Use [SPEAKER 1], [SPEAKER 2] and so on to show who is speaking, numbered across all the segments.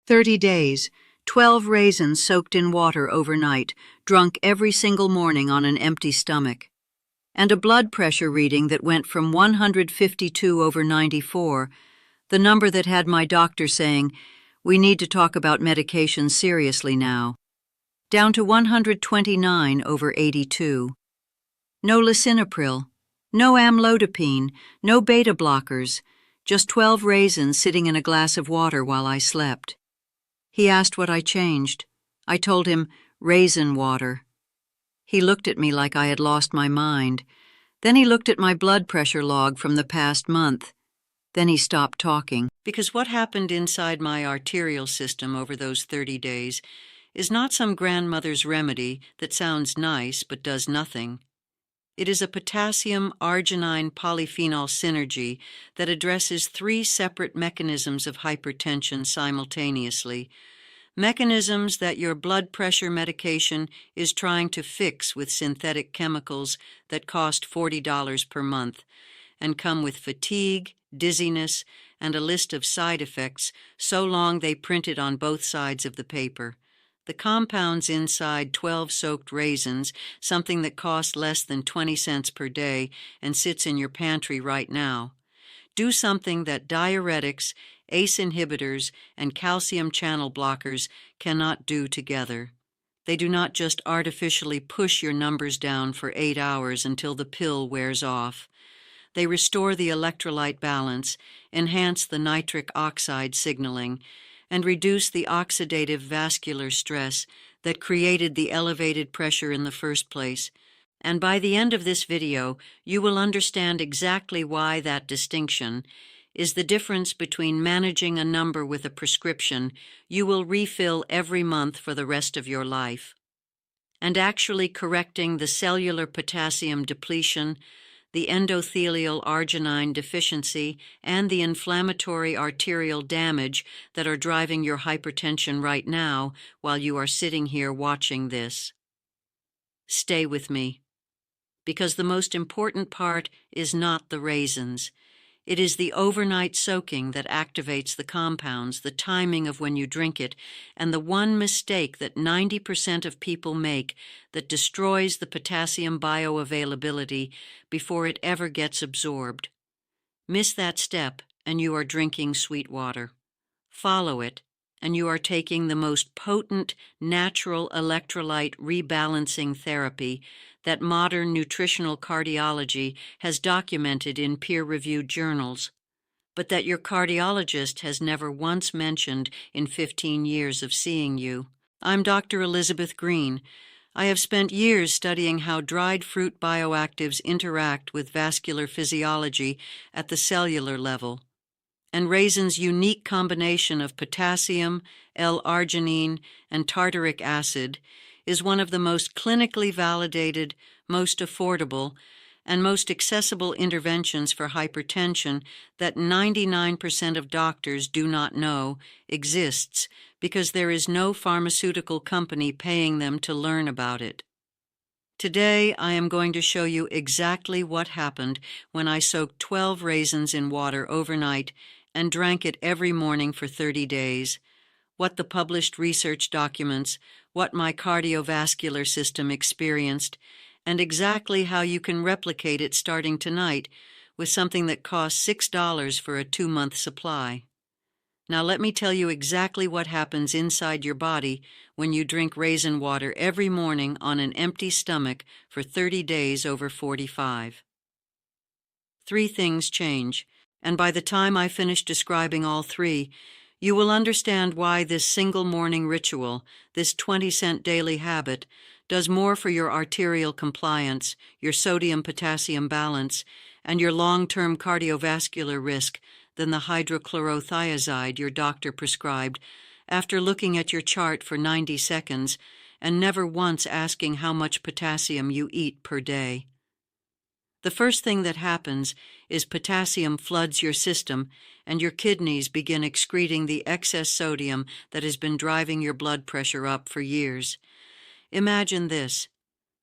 [SPEAKER 1] 30 days, 12 raisins soaked in water overnight, drunk every single morning on an empty stomach. And a blood pressure reading that went from 152/94, the number that had my doctor saying, "We need to talk about medication seriously now," down to 129/82. No lisinopril, no amlodipine, no beta blockers, just 12 raisins sitting in a glass of water while I slept. He asked what I changed. I told him, raisin water. He looked at me like I had lost my mind. Then he looked at my blood pressure log from the past month. Then he stopped talking. Because what happened inside my arterial system over those 30 days is not some grandmother's remedy that sounds nice but does nothing. It is a potassium-arginine-polyphenol synergy that addresses 3 separate mechanisms of hypertension simultaneously, mechanisms that your blood pressure medication is trying to fix with synthetic chemicals that cost $40 per month and come with fatigue, dizziness, and a list of side effects so long they print it on both sides of the paper. The compounds inside 12 soaked raisins, something that costs less than 20 cents per day and sits in your pantry right now, do something that diuretics, ACE inhibitors, and calcium channel blockers cannot do together. They do not just artificially push your numbers down for 8 hours until the pill wears off. They restore the electrolyte balance, enhance the nitric oxide signaling, and reduce the oxidative vascular stress that created the elevated pressure in the first place. And by the end of this video, you will understand exactly why that distinction is the difference between managing a number with a prescription you will refill every month for the rest of your life, and actually correcting the cellular potassium depletion, the endothelial arginine deficiency, and the inflammatory arterial damage that are driving your hypertension right now while you are sitting here watching this. Stay with me, because the most important part is not the raisins. It is the overnight soaking that activates the compounds, the timing of when you drink it, and the one mistake that 90% of people make that destroys the potassium bioavailability before it ever gets absorbed. Miss that step, and you are drinking sweet water. Follow it, and you are taking the most potent natural electrolyte rebalancing therapy that modern nutritional cardiology has documented in peer-reviewed journals, but that your cardiologist has never once mentioned in 15 years of seeing you. I'm Dr. Elizabeth Green. I have spent years studying how dried fruit bioactives interact with vascular physiology at the cellular level, and raisins' unique combination of potassium, L-arginine, and tartaric acid is one of the most clinically validated, most affordable, and most accessible interventions for hypertension that 99% of doctors do not know exists because there is no pharmaceutical company paying them to learn about it. Today, I am going to show you exactly what happened when I soaked 12 raisins in water overnight and drank it every morning for 30 days, what the published research documents, what my cardiovascular system experienced, and exactly how you can replicate it starting tonight with something that costs $6 for a 2-month supply. Now let me tell you exactly what happens inside your body when you drink raisin water every morning on an empty stomach for 30 days over 45. 3 things change, and by the time I finish describing all 3, you will understand why this single morning ritual, this 20-cent daily habit, does more for your arterial compliance, your sodium-potassium balance, and your long-term cardiovascular risk than the hydrochlorothiazide your doctor prescribed after looking at your chart for 90 seconds and never once asking how much potassium you eat per day. The first thing that happens is potassium floods your system and your kidneys begin excreting the excess sodium that has been driving your blood pressure up for years. Imagine this.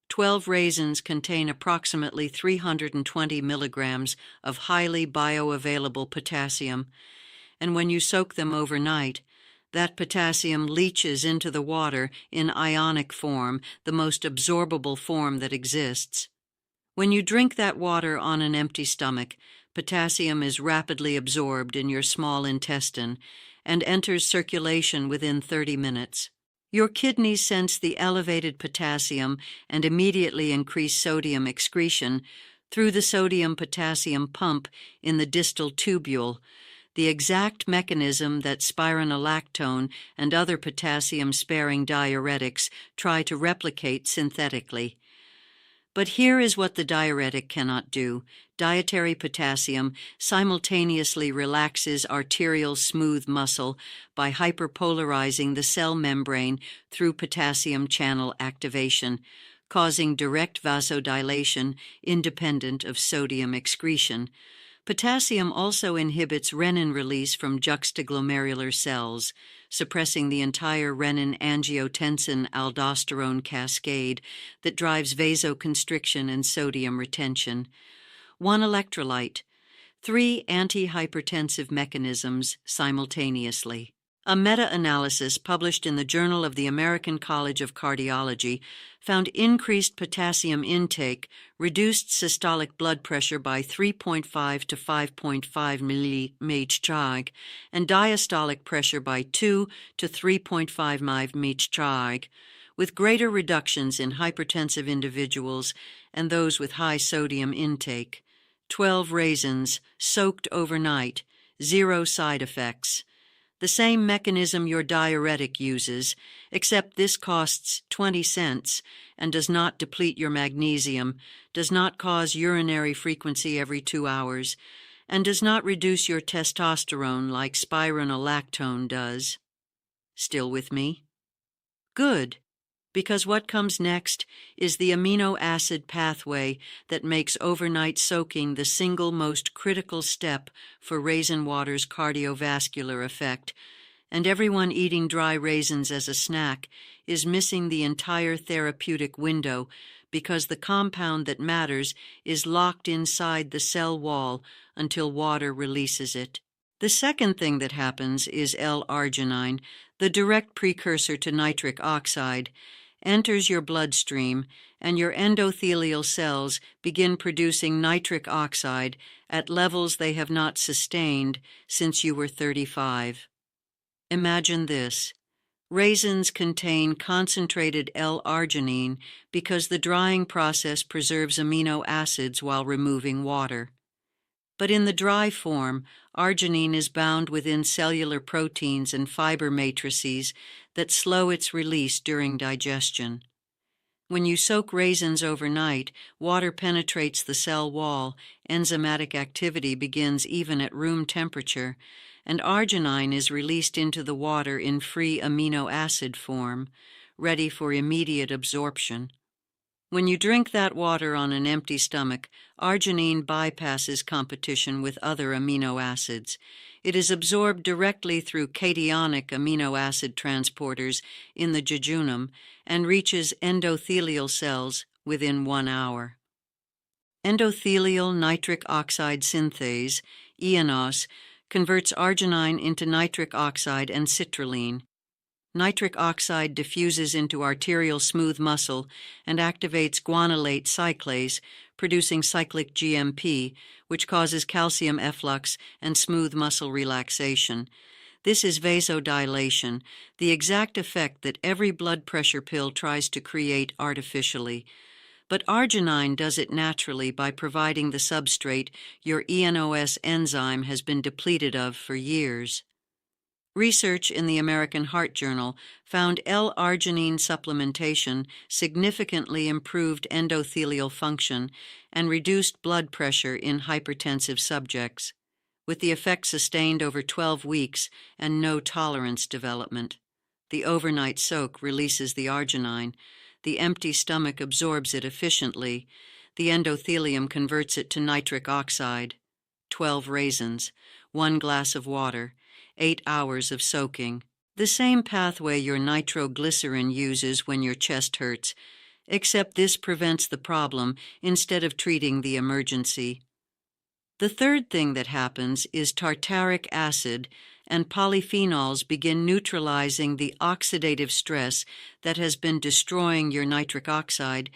[SPEAKER 1] 12 raisins contain approximately 320 milligrams of highly bioavailable potassium, and when you soak them overnight, That potassium leaches into the water in ionic form, the most absorbable form that exists. When you drink that water on an empty stomach, potassium is rapidly absorbed in your small intestine and enters circulation within 30 minutes. Your kidneys sense the elevated potassium and immediately increase sodium excretion through the sodium-potassium pump in the distal tubule, the exact mechanism that spironolactone and other potassium-sparing diuretics try to replicate synthetically. But here is what the diuretic cannot do. Dietary potassium simultaneously relaxes arterial smooth muscle by hyperpolarizing the cell membrane through potassium channel activation, causing direct vasodilation independent of sodium excretion. Potassium also inhibits renin release from juxtaglomerular cells, suppressing the entire renin-angiotensin-aldosterone cascade that drives vasoconstriction and sodium retention. 1 electrolyte, 3 antihypertensive mechanisms simultaneously. A meta-analysis published in the Journal of the American College of Cardiology found increased potassium intake reduced systolic blood pressure by 3.5 to 5.5 mmHg and diastolic pressure by 2 to 3.5 mmHg, with greater reductions in hypertensive individuals and those with high sodium intake. 12 raisins, soaked overnight, 0 side effects. The same mechanism your diuretic uses, except this costs 20 cents and does not deplete your magnesium, does not cause urinary frequency every 2 hours, and does not reduce your testosterone like spironolactone does. Still with me? Good, because what comes next is the amino acid pathway that makes overnight soaking the single most critical step for raisin water's cardiovascular effect, and everyone eating dry raisins as a snack is missing the entire therapeutic window because the compound that matters is locked inside the cell wall until water releases it. The second thing that happens is L-arginine, the direct precursor to nitric oxide, enters your bloodstream, and your endothelial cells begin producing nitric oxide at levels they have not sustained since you were 35. Imagine this. Raisins contain concentrated L-arginine because the drying process preserves amino acids while removing water. But in the dry form, arginine is bound within cellular proteins and fiber matrices that slow its release during digestion. When you soak raisins overnight, water penetrates the cell wall, enzymatic activity begins even at room temperature, and arginine is released into the water in free amino acid form, ready for immediate absorption. When you drink that water on an empty stomach, arginine bypasses competition with other amino acids. It is absorbed directly through cationic amino acid transporters in the jejunum and reaches endothelial cells within 1 hour. Endothelial nitric oxide synthase, ENOS, converts arginine into nitric oxide and citrulline. Nitric oxide diffuses into arterial smooth muscle and activates guanylate cyclase, producing cyclic GMP, which causes calcium efflux and smooth muscle relaxation. This is vasodilation, the exact effect that every blood pressure pill tries to create artificially. But arginine does it naturally by providing the substrate your ENOS enzyme has been depleted of for years. Research in the American Heart Journal found L-arginine supplementation significantly improved endothelial function and reduced blood pressure in hypertensive subjects, with the effect sustained over 12 weeks and no tolerance development. The overnight soak releases the arginine. The empty stomach absorbs it efficiently. The endothelium converts it to nitric oxide. 12 raisins, 1 glass of water, 8 hours of soaking. The same pathway your nitroglycerin uses when your chest hurts, except this prevents the problem instead of treating the emergency. The third thing that happens is tartaric acid, and polyphenols begin neutralizing the oxidative stress that has been destroying your nitric oxide,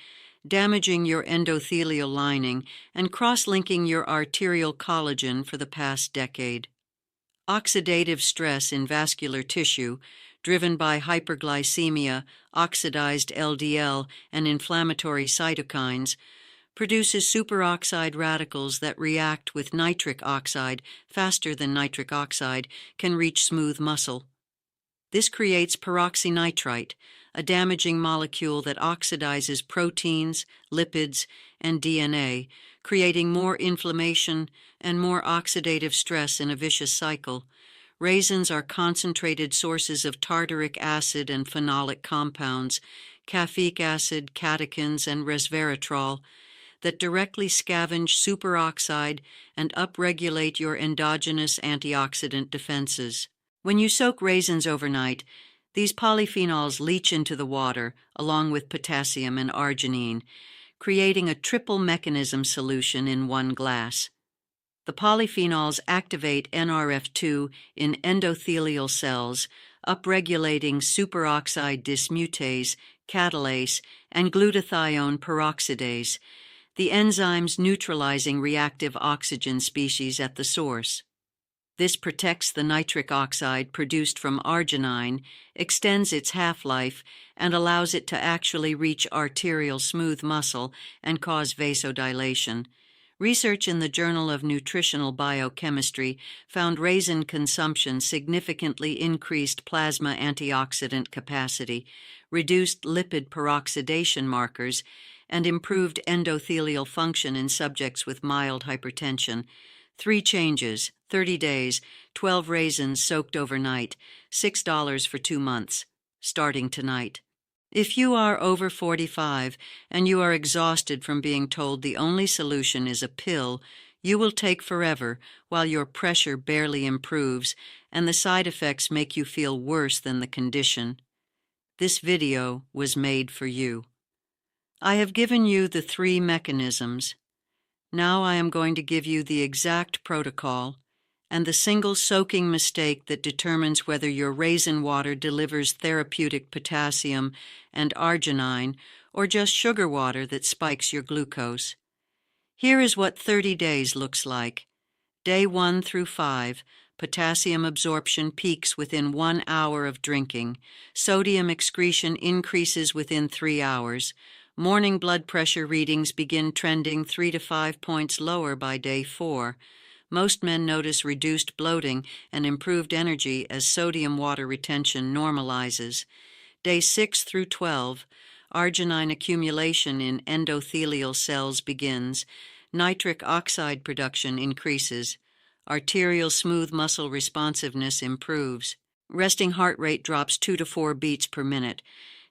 [SPEAKER 1] damaging your endothelial lining, and cross-linking your arterial collagen for the past decade. Oxidative stress in vascular tissue, driven by hyperglycemia, oxidized LDL, and inflammatory cytokines, produces superoxide radicals that react with nitric oxide faster than nitric oxide can reach smooth muscle. This creates peroxynitrite, a damaging molecule that oxidizes proteins, lipids, and DNA, creating more inflammation and more oxidative stress in a vicious cycle. Raisins are concentrated sources of tartaric acid and phenolic compounds, caffeic acid, catechins, and resveratrol, that directly scavenge superoxide and upregulate your endogenous antioxidant defenses. When you soak raisins overnight, these polyphenols leach into the water along with potassium and arginine, creating a triple mechanism solution in one glass. The polyphenols activate NRF2 in endothelial cells, upregulating superoxide dismutase, catalase, and glutathione peroxidase, the enzymes neutralizing reactive oxygen species at the source. This protects the nitric oxide produced from arginine, extends its half-life, and allows it to actually reach arterial smooth muscle and cause vasodilation. Research in the Journal of Nutritional Biochemistry found raisin consumption significantly increased plasma antioxidant capacity, reduced lipid peroxidation markers, and improved endothelial function in subjects with mild hypertension. 3 changes, 30 days, 12 raisins soaked overnight, $6 for 2 months, starting tonight. If you are over 45 and you are exhausted from being told the only solution is a pill, you will take forever while your pressure barely improves and the side effects make you feel worse than the condition. This video was made for you. I have given you the 3 mechanisms. Now I am going to give you the exact protocol and the single soaking mistake that determines whether your raisin water delivers therapeutic potassium and arginine or just sugar water that spikes your glucose. Here is what 30 days looks like. Day 1 through 5, potassium absorption peaks within 1 hour of drinking. Sodium excretion increases within 3 hours. Morning blood pressure readings begin trending 3 to 5 points lower by day 4. Most men notice reduced bloating and improved energy as sodium water retention normalizes. Day 6 through 12, arginine accumulation in endothelial cells begins. Nitric oxide production increases. Arterial smooth muscle responsiveness improves. Resting heart rate drops 2 to 4 beats per minute.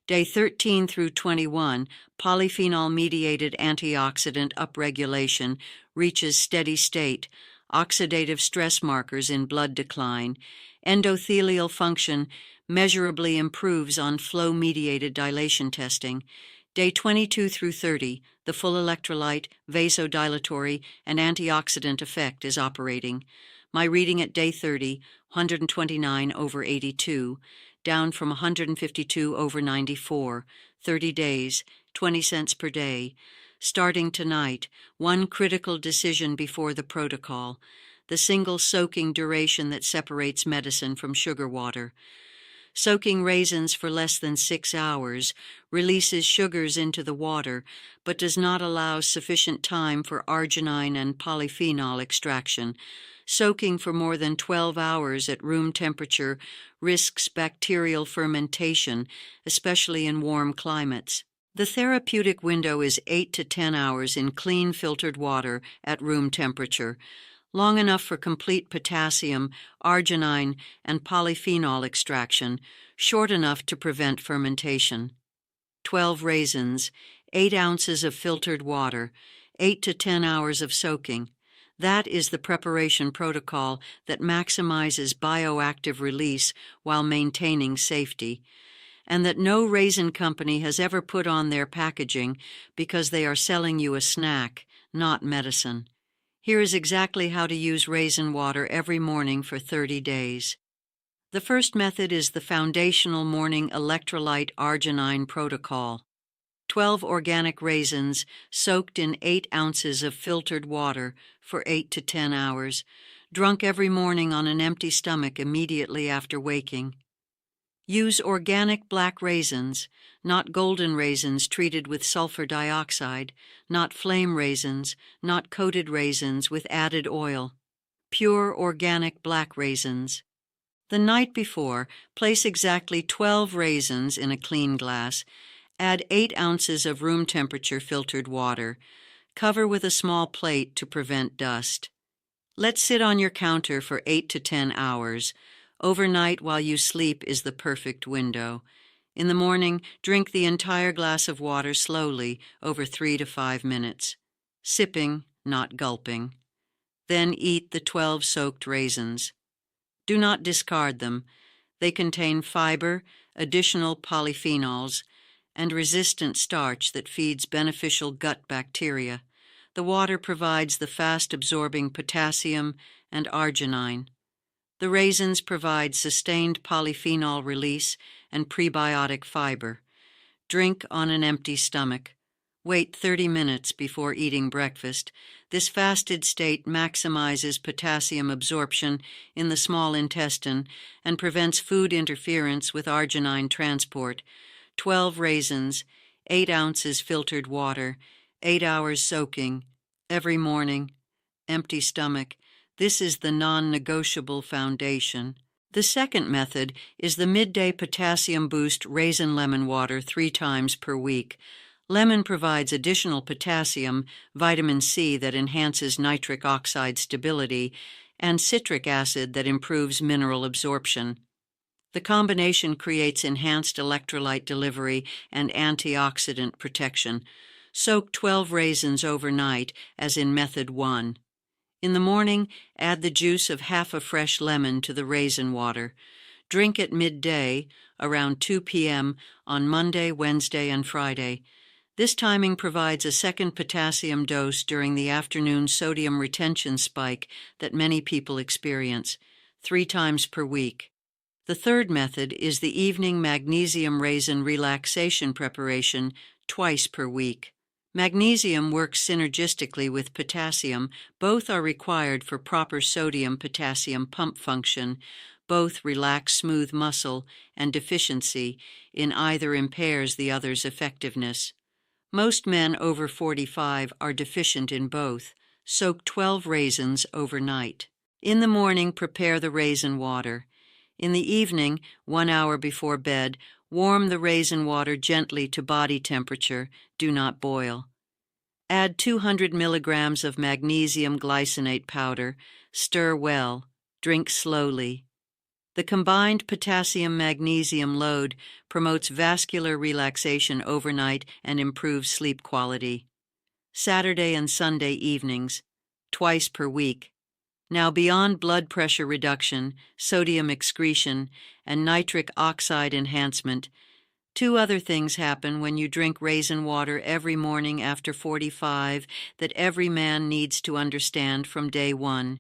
[SPEAKER 1] Day 13 through 21, polyphenol-mediated antioxidant upregulation reaches steady state. Oxidative stress markers in blood decline. Endothelial function measurably improves on flow-mediated dilation testing. Day 22 through 30, the full electrolyte, vasodilatory, and antioxidant effect is operating. My reading at day 30, 129/82, down from 152/94, 30 days, 20 cents per day. Starting tonight, one critical decision before the protocol, the single soaking duration that separates medicine from sugar water. Soaking raisins for less than 6 hours releases sugars into the water, but does not allow sufficient time for arginine and polyphenol extraction. Soaking for more than 12 hours at room temperature risks bacterial fermentation, especially in warm climates. The therapeutic window is 8 to 10 hours in clean filtered water at room temperature, long enough for complete potassium, arginine, and polyphenol extraction, short enough to prevent fermentation. 12 raisins, 8 ounces of filtered water, 8 to 10 hours of soaking. That is the preparation protocol that maximizes bioactive release while maintaining safety, and that no raisin company has ever put on their packaging because they are selling you a snack, not medicine. Here is exactly how to use raisin water every morning for 30 days. The first method is the foundational morning electrolyte arginine protocol. 12 organic raisins soaked in 8 ounces of filtered water for 8 to 10 hours, drunk every morning on an empty stomach immediately after waking. Use organic black raisins, not golden raisins treated with sulfur dioxide, not flame raisins, not coated raisins with added oil. Pure organic black raisins. The night before, place exactly 12 raisins in a clean glass. Add 8 ounces of room temperature filtered water. Cover with a small plate to prevent dust. Let sit on your counter for 8 to 10 hours. Overnight while you sleep is the perfect window. In the morning, drink the entire glass of water slowly over 3 to 5 minutes, sipping, not gulping. Then eat the 12 soaked raisins. Do not discard them. They contain fiber, additional polyphenols, and resistant starch that feeds beneficial gut bacteria. The water provides the fast-absorbing potassium and arginine. The raisins provide sustained polyphenol release and prebiotic fiber. Drink on an empty stomach. Wait 30 minutes before eating breakfast. This fasted state maximizes potassium absorption in the small intestine and prevents food interference with arginine transport. 12 raisins, 8 ounces filtered water, 8 hours soaking, every morning, empty stomach. This is the non-negotiable foundation. The second method is the midday potassium boost raisin lemon water 3 times per week. Lemon provides additional potassium, vitamin C that enhances nitric oxide stability, and citric acid that improves mineral absorption. The combination creates enhanced electrolyte delivery and antioxidant protection. Soak 12 raisins overnight, as in Method 1. In the morning, add the juice of half a fresh lemon to the raisin water. Drink at midday, around 2 p.m., on Monday, Wednesday, and Friday. This timing provides a second potassium dose during the afternoon sodium retention spike that many people experience, 3 times per week. The third method is the evening magnesium raisin relaxation preparation, twice per week. Magnesium works synergistically with potassium. Both are required for proper sodium-potassium pump function. Both relax smooth muscle, and deficiency in either impairs the other's effectiveness. Most men over 45 are deficient in both. Soak 12 raisins overnight. In the morning, prepare the raisin water. In the evening, 1 hour before bed, warm the raisin water gently to body temperature. Do not boil. Add 200 milligrams of magnesium glycinate powder. Stir well. Drink slowly. The combined potassium-magnesium load promotes vascular relaxation overnight and improves sleep quality. Saturday and Sunday evenings, twice per week. Now, beyond blood pressure reduction, sodium excretion, and nitric oxide enhancement, 2 other things happen when you drink raisin water every morning after 45 that every man needs to understand from day 1.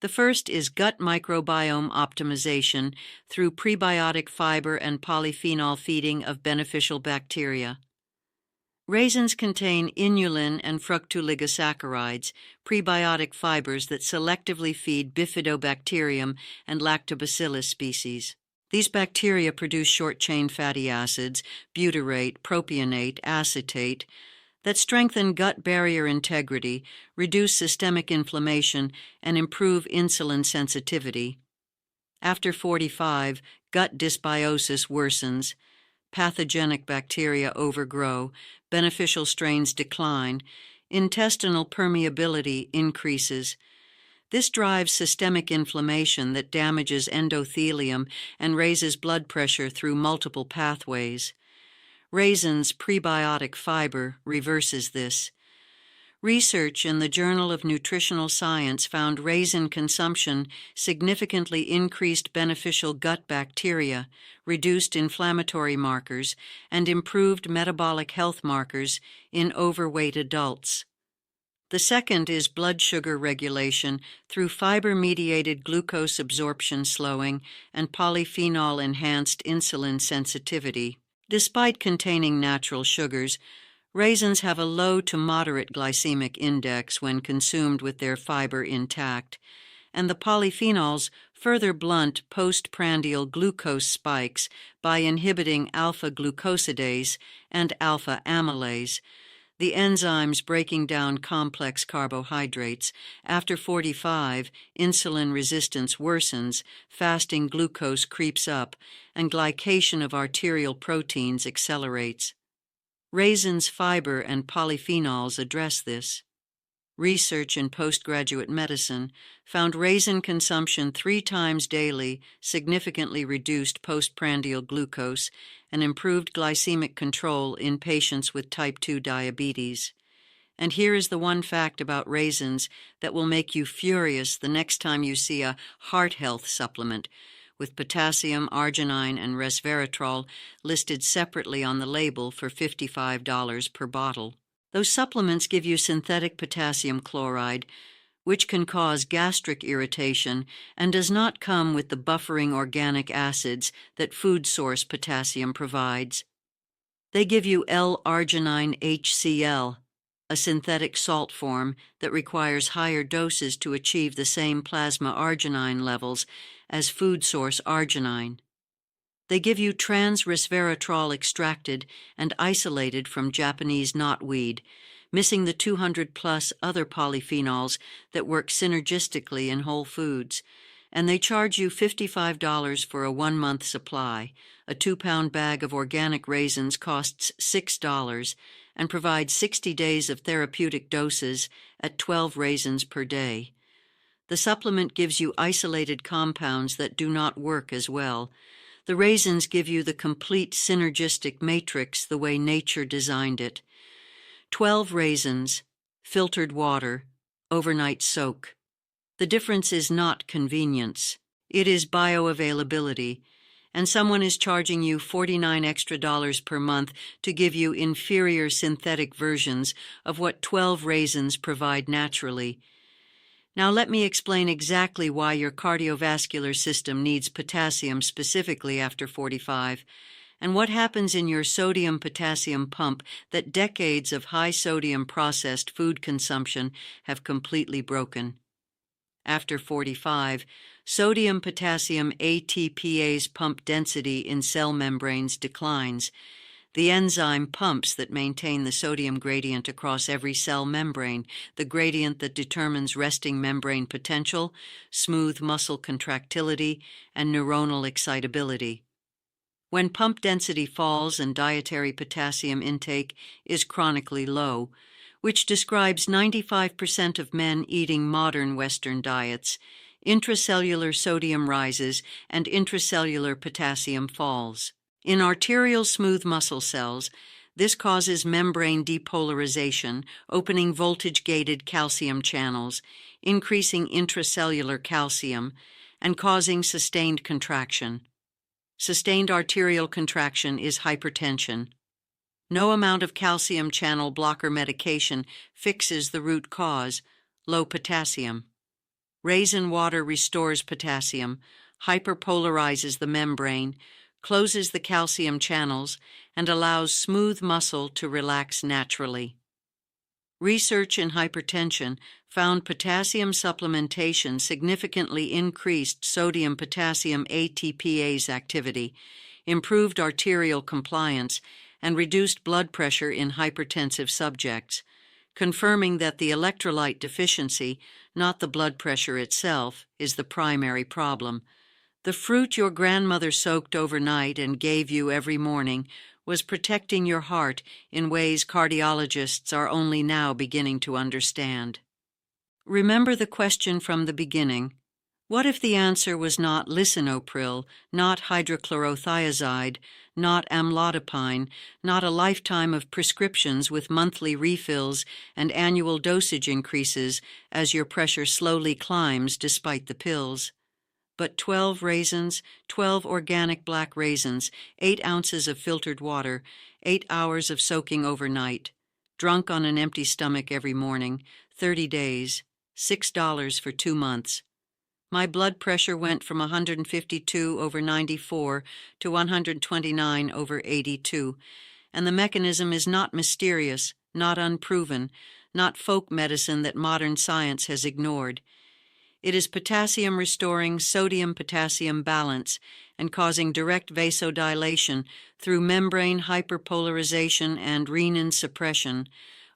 [SPEAKER 1] The first is gut microbiome optimization through prebiotic fiber and polyphenol feeding of beneficial bacteria. Raisins contain inulin and fructooligosaccharides, prebiotic fibers that selectively feed bifidobacterium and lactobacillus species. These bacteria produce short-chain fatty acids, butyrate, propionate, acetate, that strengthen gut barrier integrity, reduce systemic inflammation, and improve insulin sensitivity. After 45, gut dysbiosis worsens, pathogenic bacteria overgrow, beneficial strains decline, intestinal permeability increases. This drives systemic inflammation that damages endothelium and raises blood pressure through multiple pathways. Raisins' prebiotic fiber reverses this. Research in the Journal of Nutritional Science found raisin consumption significantly increased beneficial gut bacteria, reduced inflammatory markers, and improved metabolic health markers in overweight adults. The second is blood sugar regulation through fiber-mediated glucose absorption slowing and polyphenol-enhanced insulin sensitivity. Despite containing natural sugars, raisins have a low to moderate glycemic index when consumed with their fiber intact, and the polyphenols further blunt postprandial glucose spikes by inhibiting alpha-glucosidase and alpha-amylase, the enzymes breaking down complex carbohydrates. After 45, insulin resistance worsens, fasting glucose creeps up, and glycation of arterial proteins accelerates. Raisins' fiber and polyphenols address this. Research in postgraduate medicine found raisin consumption 3 times daily significantly reduced postprandial glucose and improved glycemic control in patients with type 2 diabetes. And here is the one fact about raisins that will make you furious the next time you see a heart health supplement with potassium, arginine, and resveratrol listed separately on the label for $55 per bottle. Those supplements give you synthetic potassium chloride, which can cause gastric irritation and does not come with the buffering organic acids that food source potassium provides. They give you L-arginine HCl, a synthetic salt form that requires higher doses to achieve the same plasma arginine levels as food source arginine. They give you trans-resveratrol extracted and isolated from Japanese knotweed, missing the 200-plus other polyphenols that work synergistically in whole foods, and they charge you $55 for a 1-month supply. A 2-pound bag of organic raisins costs $6 and provides 60 days of therapeutic doses at 12 raisins per day. The supplement gives you isolated compounds that do not work as well. The raisins give you the complete synergistic matrix the way nature designed it. 12 raisins, filtered water, overnight soak. The difference is not convenience. It is bioavailability, and someone is charging you $49 extra per month to give you inferior synthetic versions of what 12 raisins provide naturally. Now let me explain exactly why your cardiovascular system needs potassium specifically after 45, and what happens in your sodium-potassium pump that decades of high-sodium processed food consumption have completely broken. After 45, sodium-potassium ATPase pump density in cell membranes declines. The enzyme pumps that maintain the sodium gradient across every cell membrane, the gradient that determines resting membrane potential, smooth muscle contractility, and neuronal excitability. When pump density falls and dietary potassium intake is chronically low, which describes 95% of men eating modern Western diets, intracellular sodium rises and intracellular potassium falls. In arterial smooth muscle cells, this causes membrane depolarization, opening voltage-gated calcium channels, increasing intracellular calcium, and causing sustained contraction. Sustained arterial contraction is hypertension. No amount of calcium channel blocker medication fixes the root cause, low potassium. Raisin water restores potassium, hyperpolarizes the membrane, closes the calcium channels, and allows smooth muscle to relax naturally. Research in hypertension found potassium supplementation significantly increased sodium-potassium ATPase activity, improved arterial compliance, and reduced blood pressure in hypertensive subjects, confirming that the electrolyte deficiency, not the blood pressure itself, is the primary problem. The fruit your grandmother soaked overnight and gave you every morning was protecting your heart in ways cardiologists are only now beginning to understand. Remember the question from the beginning. What if the answer was not lisinopril, not hydrochlorothiazide, not amlodipine, not a lifetime of prescriptions with monthly refills and annual dosage increases as your pressure slowly climbs despite the pills? But 12 raisins, 12 organic black raisins, 8 ounces of filtered water, 8 hours of soaking overnight, drunk on an empty stomach every morning, 30 days, $6 for 2 months. My blood pressure went from 152/94 to 129/82, and the mechanism is not mysterious, not unproven, not folk medicine that modern science has ignored. It is potassium-restoring sodium-potassium balance and causing direct vasodilation through membrane hyperpolarization and renin suppression,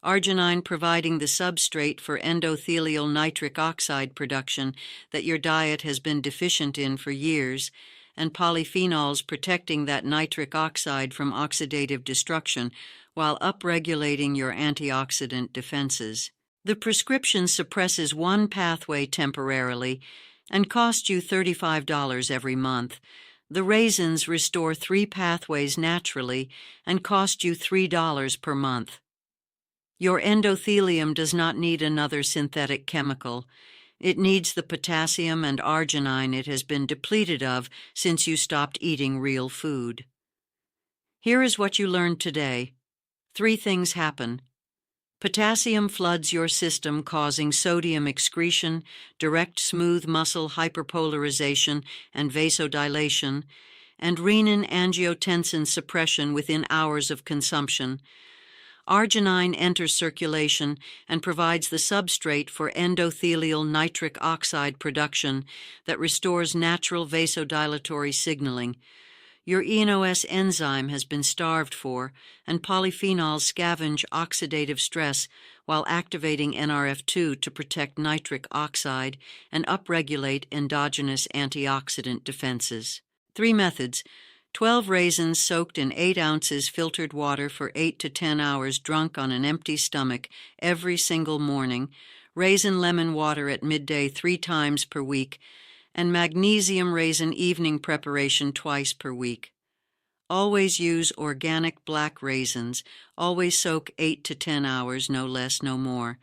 [SPEAKER 1] arginine providing the substrate for endothelial nitric oxide production that your diet has been deficient in for years, and polyphenols protecting that nitric oxide from oxidative destruction while upregulating your antioxidant defenses. The prescription suppresses one pathway temporarily and costs you $35 every month. The Raisins restore 3 pathways naturally and cost you $3 per month. Your endothelium does not need another synthetic chemical. It needs the potassium and arginine it has been depleted of since you stopped eating real food. Here is what you learned today. 3 things happen. Potassium floods your system, causing sodium excretion, direct smooth muscle hyperpolarization and vasodilation, and renin-angiotensin suppression within hours of consumption. Arginine enters circulation and provides the substrate for endothelial nitric oxide production that restores natural vasodilatory signaling. Your ENOS enzyme has been starved for, and polyphenols scavenge oxidative stress while activating NRF2 to protect nitric oxide and upregulate endogenous antioxidant defenses. 3 methods. 12 raisins soaked in 8 ounces filtered water for 8 to 10 hours, drunk on an empty stomach every single morning, raisin lemon water at midday 3 times per week, and magnesium raisin evening preparation twice per week. Always use organic black raisins. Always soak 8 to 10 hours, no less, no more.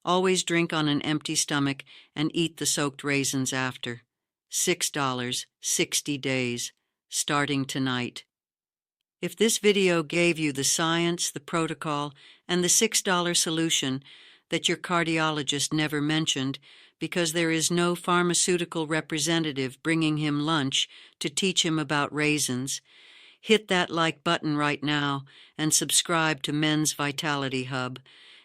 [SPEAKER 1] Always drink on an empty stomach and eat the soaked raisins after. $6, 60 days. Starting tonight. If this video gave you the science, the protocol, and the $6 solution that your cardiologist never mentioned because there is no pharmaceutical representative bringing him lunch to teach him about raisins, hit that like button right now and subscribe to Men's Vitality Hub.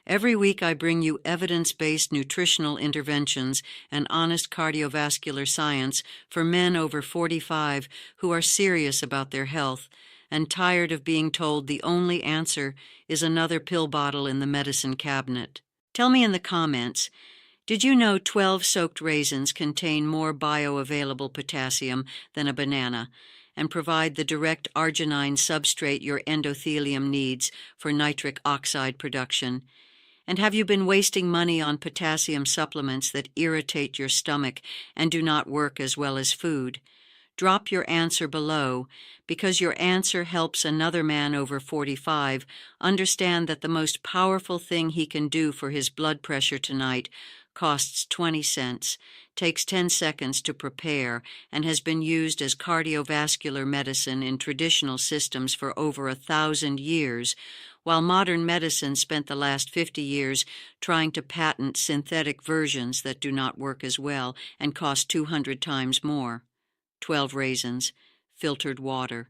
[SPEAKER 1] Every week I bring you evidence-based nutritional interventions and honest cardiovascular science for men over 45 who are serious about their health and tired of being told the only answer is another pill bottle in the medicine cabinet. Tell me in the comments, did you know 12 soaked raisins contain more bioavailable potassium than a banana and provide the direct arginine substrate your endothelium needs for nitric oxide production? And have you been wasting money on potassium supplements that irritate your stomach and do not work as well as food? Drop your answer below, because your answer helps another man over 45 understand that the most powerful thing he can do for his blood pressure tonight costs 20 cents, takes 10 seconds to prepare, and has been used as cardiovascular medicine in traditional systems for over 1,000 years, while modern medicine spent the last 50 years trying to patent synthetic versions that do not work as well and cost 200 times more. 12 raisins, filtered water,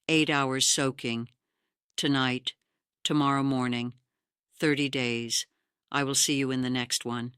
[SPEAKER 1] 8 hours soaking. Tonight, tomorrow morning, 30 days. I will see you in the next one.